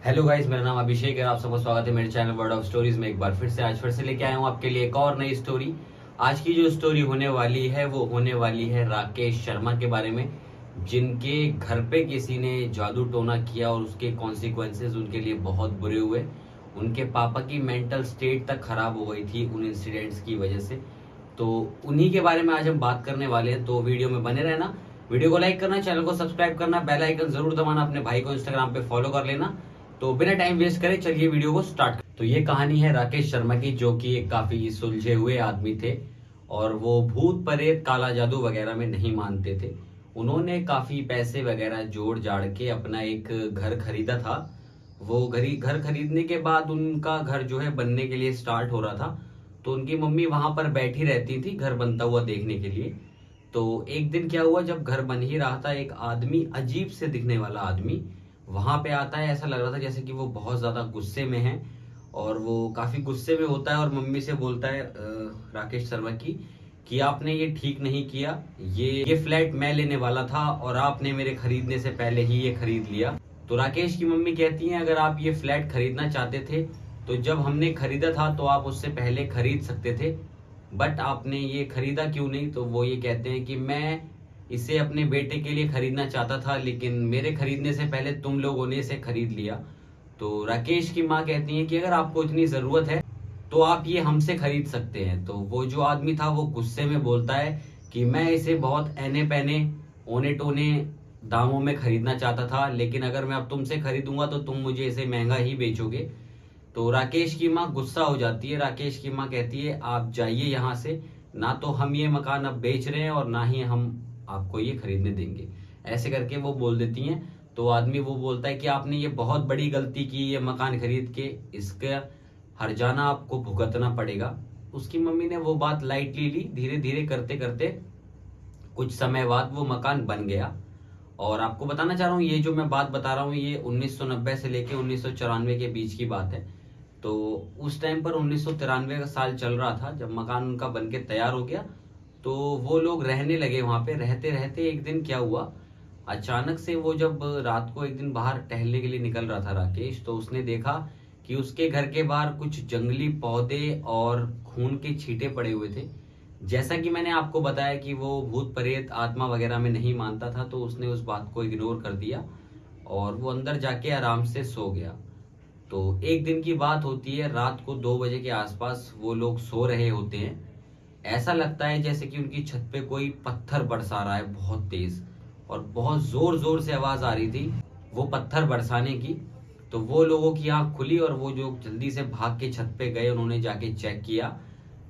Hello guys, मेरा नाम अभिषेक है। आप सबका स्वागत है मेरे चैनल वर्ड ऑफ स्टोरीज में। एक बार फिर से लेके आया हूँ आपके लिए एक और नई स्टोरी। आज की जो स्टोरी होने वाली है वो होने वाली है राकेश शर्मा के बारे में, जिनके घर पे किसी ने जादू टोना किया और उसके कॉन्सिक्वेंसेस उनके लिए बहुत बुरे हुए। उनके पापा की मेंटल स्टेट तक खराब हो गई थी उन इंसिडेंट्स की वजह से। तो उन्हीं के बारे में आज हम बात करने वाले हैं, तो वीडियो में बने रहना। वीडियो को लाइक करना, चैनल को सब्सक्राइब करना, बेल आइकन जरूर दबाना, अपने भाई को इंस्टाग्राम पे फॉलो कर लेना। तो बिना टाइम वेस्ट करे चलिए वीडियो को स्टार्ट कर। तो ये कहानी है राकेश शर्मा की, जो कि एक काफी सुलझे हुए आदमी थे और वो भूत प्रेत काला जादू वगैरह में नहीं मानते थे। उन्होंने काफी पैसे वगैरह जोड़ जाड़ के अपना एक घर खरीदा था। वो घर खरीदने के बाद उनका घर जो है बनने के लिए स्टार्ट हो रहा था। तो उनकी मम्मी वहां पर बैठी रहती थी घर बनता हुआ देखने के लिए। तो एक दिन क्या हुआ, जब घर बन ही रहा था, एक आदमी, अजीब से दिखने वाला आदमी वहां पे आता है। ऐसा लग रहा था जैसे कि वो बहुत ज्यादा गुस्से में है और वो काफी गुस्से में होता है और मम्मी से बोलता है राकेश शर्मा की कि आपने ये ठीक नहीं किया। ये फ्लैट मैं लेने वाला था और आपने मेरे खरीदने से पहले ही ये खरीद लिया। तो राकेश की मम्मी कहती हैं, अगर आप ये फ्लैट खरीदना चाहते थे तो जब हमने खरीदा था तो आप उससे पहले खरीद सकते थे, बट आपने ये खरीदा क्यों नहीं। तो वो ये कहते हैं कि मैं इसे अपने बेटे के लिए खरीदना चाहता था, लेकिन मेरे खरीदने से पहले तुम लोगों ने इसे खरीद लिया। तो राकेश की माँ कहती है कि अगर आपको इतनी जरूरत है तो आप ये हमसे खरीद सकते हैं। तो वो जो आदमी था वो गुस्से में बोलता है कि मैं इसे बहुत एने पैने ओने टोने दामों में खरीदना चाहता था, लेकिन अगर मैं अब तुमसे खरीदूंगा तो तुम मुझे इसे महंगा ही बेचोगे। तो राकेश की माँ गुस्सा हो जाती है। राकेश की माँ कहती है, आप जाइए यहाँ से, ना तो हम ये मकान अब बेच रहे हैं और ना ही हम आपको ये खरीदने देंगे। ऐसे करके वो बोल देती हैं। तो आदमी वो बोलता है कि आपने ये बहुत बड़ी गलती की, ये मकान खरीद के, इसका हर्जाना आपको भुगतना पड़ेगा। उसकी मम्मी ने वो बात लाइटली ली। धीरे धीरे करते करते कुछ समय बाद वो मकान बन गया। और आपको बताना चाह रहा हूँ, ये जो मैं बात बता रहा हूँ ये 1990 से लेके 1994 के बीच की बात है। तो उस टाइम पर 1993 का साल चल रहा था जब मकान उनका बनके तैयार हो गया। तो वो लोग रहने लगे वहां पे। रहते रहते एक दिन क्या हुआ, अचानक से वो जब रात को एक दिन बाहर टहलने के लिए निकल रहा था राकेश, तो उसने देखा कि उसके घर के बाहर कुछ जंगली पौधे और खून के छींटे पड़े हुए थे। जैसा कि मैंने आपको बताया कि वो भूत प्रेत आत्मा वगैरह में नहीं मानता था, तो उसने उस बात को इग्नोर कर दिया और वो अंदर जाके आराम से सो गया। तो एक दिन की बात होती है, रात को 2 बजे के आसपास वो लोग सो रहे होते हैं। ऐसा लगता है जैसे कि उनकी छत पे कोई पत्थर बरसा रहा है बहुत तेज, और बहुत जोर जोर से आवाज आ रही थी वो पत्थर बरसाने की। तो वो लोगों की आंख खुली और वो जो जल्दी से भाग के छत पे गए, उन्होंने जाके चेक किया।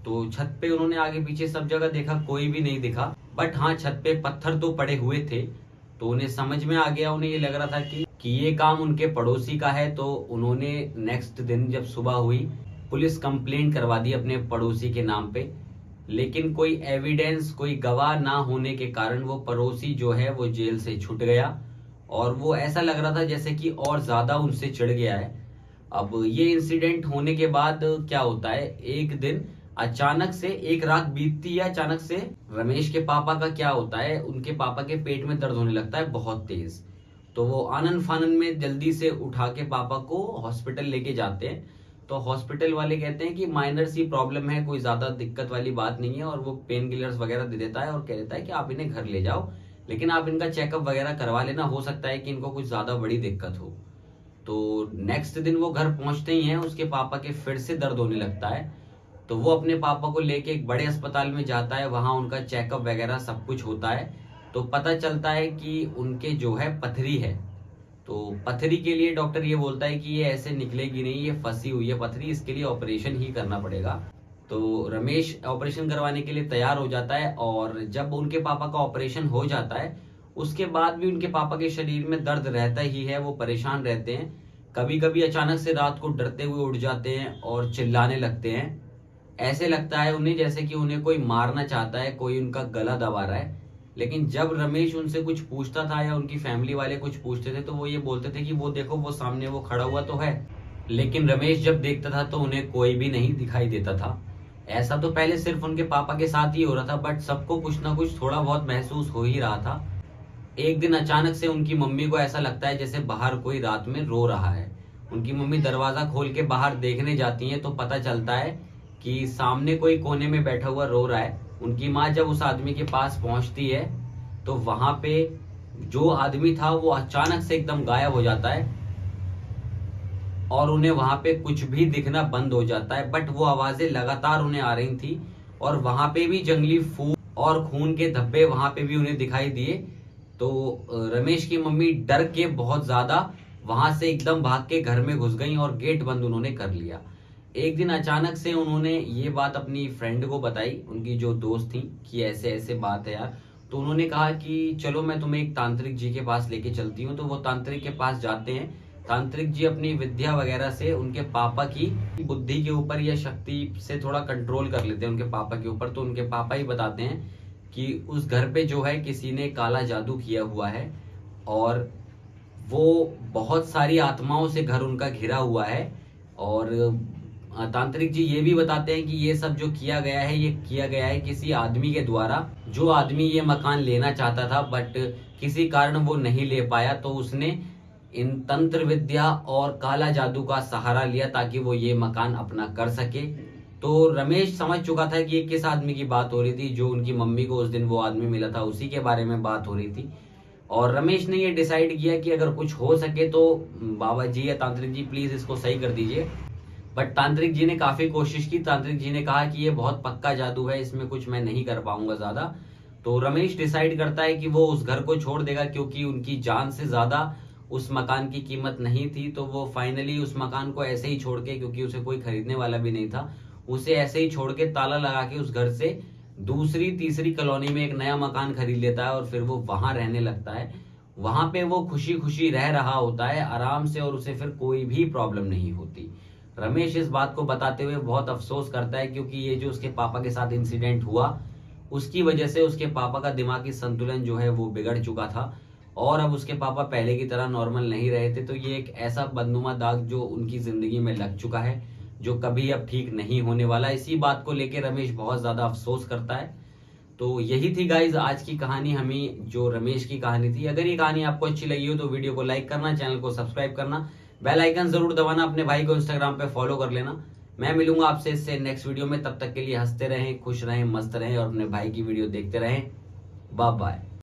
तो छत पे उन्होंने आगे पीछे सब जगह देखा, कोई भी नहीं दिखा, बट हाँ छत पे पत्थर तो पड़े हुए थे। तो उन्हें समझ में आ गया, उन्हें ये लग रहा था कि ये काम उनके पड़ोसी का है। तो उन्होंने नेक्स्ट दिन जब सुबह हुई, पुलिस कंप्लेंट करवा दी अपने पड़ोसी के नाम पे। लेकिन कोई एविडेंस, कोई गवाह ना होने के कारण वो पड़ोसी जो है वो जेल से छूट गया और वो ऐसा लग रहा था जैसे कि और ज्यादा उनसे चिढ़ गया है। अब ये इंसिडेंट होने के बाद क्या होता है, एक दिन अचानक से, एक रात बीतती है, अचानक से रमेश के पापा का क्या होता है, उनके पापा के पेट में दर्द होने लगता है बहुत तेज। तो वो आनन फानन में जल्दी से उठा के पापा को हॉस्पिटल लेके जाते हैं। तो हॉस्पिटल वाले कहते हैं कि माइनर सी प्रॉब्लम है, कोई ज्यादा दिक्कत वाली बात नहीं है, और वो पेन किलर्स वगैरह दे देता है और कह देता है कि आप इन्हें घर ले जाओ, लेकिन आप इनका चेकअप वगैरह करवा लेना, हो सकता है कि इनको कुछ ज्यादा बड़ी दिक्कत हो। तो नेक्स्ट दिन वो घर पहुंचते ही हैं, उसके पापा के फिर से दर्द होने लगता है। तो वो अपने पापा को लेके एक बड़े अस्पताल में जाता है, वहां उनका चेकअप वगैरह सब कुछ होता है। तो पता चलता है कि उनके जो है पथरी है। तो पथरी के लिए डॉक्टर ये बोलता है कि ये ऐसे निकलेगी नहीं, ये फंसी हुई है पथरी, इसके लिए ऑपरेशन ही करना पड़ेगा। तो रमेश ऑपरेशन करवाने के लिए तैयार हो जाता है, और जब उनके पापा का ऑपरेशन हो जाता है उसके बाद भी उनके पापा के शरीर में दर्द रहता ही है, वो परेशान रहते हैं। कभी कभी अचानक से रात को डरते हुए उठ जाते हैं और चिल्लाने लगते हैं। ऐसे लगता है उन्हें जैसे कि उन्हें कोई मारना चाहता है, कोई उनका गला दबा रहा है। लेकिन जब रमेश उनसे कुछ पूछता था या उनकी फैमिली वाले कुछ पूछते थे तो वो ये बोलते थे कि वो देखो, वो सामने वो खड़ा हुआ तो है। लेकिन रमेश जब देखता था तो उन्हें कोई भी नहीं दिखाई देता था। ऐसा तो पहले सिर्फ उनके पापा के साथ ही हो रहा था, बट सबको कुछ ना कुछ थोड़ा बहुत महसूस हो ही रहा था। एक दिन अचानक से उनकी मम्मी को ऐसा लगता है जैसे बाहर कोई रात में रो रहा है, उनकी मम्मी दरवाजा खोल के बाहर देखने जाती हैं तो पता चलता है कि सामने कोई कोने में बैठा हुआ रो रहा है। उनकी माँ जब उस आदमी के पास पहुंचती है तो वहां पे जो आदमी था वो अचानक से एकदम गायब हो जाता है और उन्हें वहां पे कुछ भी दिखना बंद हो जाता है। बट वो आवाजें लगातार उन्हें आ रही थी और वहां पे भी जंगली फूल और खून के धब्बे वहां पे भी उन्हें दिखाई दिए। तो रमेश की मम्मी डर के बहुत ज्यादा वहां से एकदम भाग के घर में घुस गई और गेट बंद उन्होंने कर लिया। एक दिन अचानक से उन्होंने ये बात अपनी फ्रेंड को बताई, उनकी जो दोस्त थी, कि ऐसे ऐसे बात है यार। तो उन्होंने कहा कि चलो मैं तुम्हें एक तांत्रिक जी के पास लेके चलती हूँ। तो वो तांत्रिक के पास जाते हैं। तांत्रिक जी अपनी विद्या वगैरह से उनके पापा की बुद्धि के ऊपर या शक्ति से थोड़ा कंट्रोल कर लेते हैं उनके पापा के ऊपर। तो उनके पापा ही बताते हैं कि उस घर पे जो है किसी ने काला जादू किया हुआ है और वो बहुत सारी आत्माओं से घर उनका घिरा हुआ है। और तांत्रिक जी ये भी बताते हैं कि ये सब जो किया गया है ये किया गया है किसी आदमी के द्वारा, जो आदमी ये मकान लेना चाहता था बट किसी कारण वो नहीं ले पाया। तो उसने इन तंत्र विद्या और काला जादू का सहारा लिया ताकि वो ये मकान अपना कर सके। तो रमेश समझ चुका था कि ये किस आदमी की बात हो रही थी। जो उनकी मम्मी को उस दिन वो आदमी मिला था उसी के बारे में बात हो रही थी। और रमेश ने ये डिसाइड किया कि अगर कुछ हो सके तो बाबा जी या तांत्रिक जी प्लीज इसको सही कर दीजिए। बट तांत्रिक जी ने काफी कोशिश की। तांत्रिक जी ने कहा कि ये बहुत पक्का जादू है, इसमें कुछ मैं नहीं कर पाऊंगा ज्यादा। तो रमेश डिसाइड करता है कि वो उस घर को छोड़ देगा क्योंकि उनकी जान से ज्यादा उस मकान की कीमत नहीं थी। तो वो फाइनली उस मकान को ऐसे ही छोड़ के, क्योंकि उसे कोई खरीदने वाला भी नहीं था, उसे ऐसे ही छोड़ के ताला लगा के उस घर से दूसरी तीसरी कॉलोनी में एक नया मकान खरीद लेता है और फिर वो वहां रहने लगता है। वहां पे वो खुशी खुशी रह रहा होता है आराम से और उसे फिर कोई भी प्रॉब्लम नहीं होती। रमेश इस बात को बताते हुए बहुत अफसोस करता है क्योंकि ये जो उसके पापा के साथ इंसिडेंट हुआ उसकी वजह से उसके पापा का दिमागी संतुलन जो है वो बिगड़ चुका था और अब उसके पापा पहले की तरह नॉर्मल नहीं रहे थे। तो ये एक ऐसा बदनुमा दाग जो उनकी जिंदगी में लग चुका है जो कभी अब ठीक नहीं होने वाला। इसी बात को लेकर रमेश बहुत ज्यादा अफसोस करता है। तो यही थी गाइज आज की कहानी, हमें जो रमेश की कहानी थी। अगर ये कहानी आपको अच्छी लगी हो तो वीडियो को लाइक करना, चैनल को सब्सक्राइब करना, बेल आइकन जरूर दबाना, अपने भाई को इंस्टाग्राम पे फॉलो कर लेना। मैं मिलूंगा आपसे इससे नेक्स्ट वीडियो में। तब तक के लिए हंसते रहें, खुश रहें, मस्त रहें और अपने भाई की वीडियो देखते रहें। Bye bye.